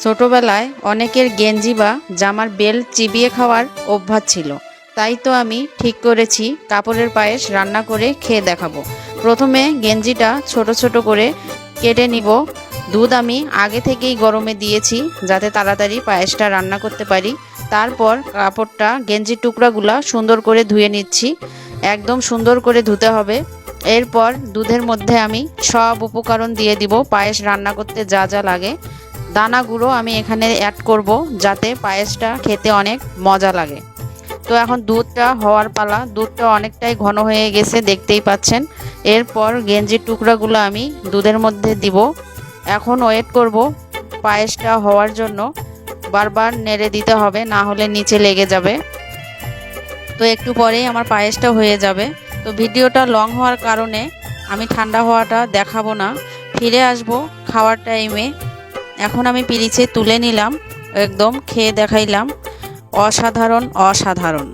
ছোটবেলায় অনেকের গেঞ্জি বা জামার বেল্ট চিবিয়ে খাওয়ার অভ্যাস ছিল। তাই তো আমি ঠিক করেছি কাপড়ের পায়েস রান্না করে খেয়ে দেখাবো। প্রথমে গেঞ্জিটা ছোট ছোট করে কেটে নিব। দুধ আমি আগে থেকেই গরমে দিয়েছি যাতে তাড়াতাড়ি পায়েসটা রান্না করতে পারি। তারপর কাপড়টা গেঞ্জির টুকরাগুলা সুন্দর করে ধুয়ে নিচ্ছি। একদম সুন্দর করে ধুতে হবে। এরপর দুধের মধ্যে আমি সব উপকরণ দিয়ে দিব পায়েস রান্না করতে যা যা লাগে। দানা গুঁড়ো আমি এখানে অ্যাড করব যাতে পায়েসটা খেতে অনেক মজা লাগে। তো এখন দুধটা হওয়ার পালা। দুধটা অনেকটাই ঘন হয়ে গেছে, দেখতেই পাচ্ছেন। এরপর গেঞ্জির টুকরাগুলো আমি দুধের মধ্যে দিব। এখন ওয়েট করব পায়েসটা হওয়ার জন্য। বারবার নেড়ে দিতে হবে, না হলে নিচে লেগে যাবে। তো একটু পরেই আমার পায়েসটা হয়ে যাবে। তো ভিডিওটা লং হওয়ার কারণে আমি ঠান্ডা হওয়াটা দেখাবো না, ফিরে আসব খাওয়ার টাইমে। এখন আমি পিরিচে তুলে নিলাম, একদম খেয়ে দেখাইলাম। অসাধারণ অসাধারণ।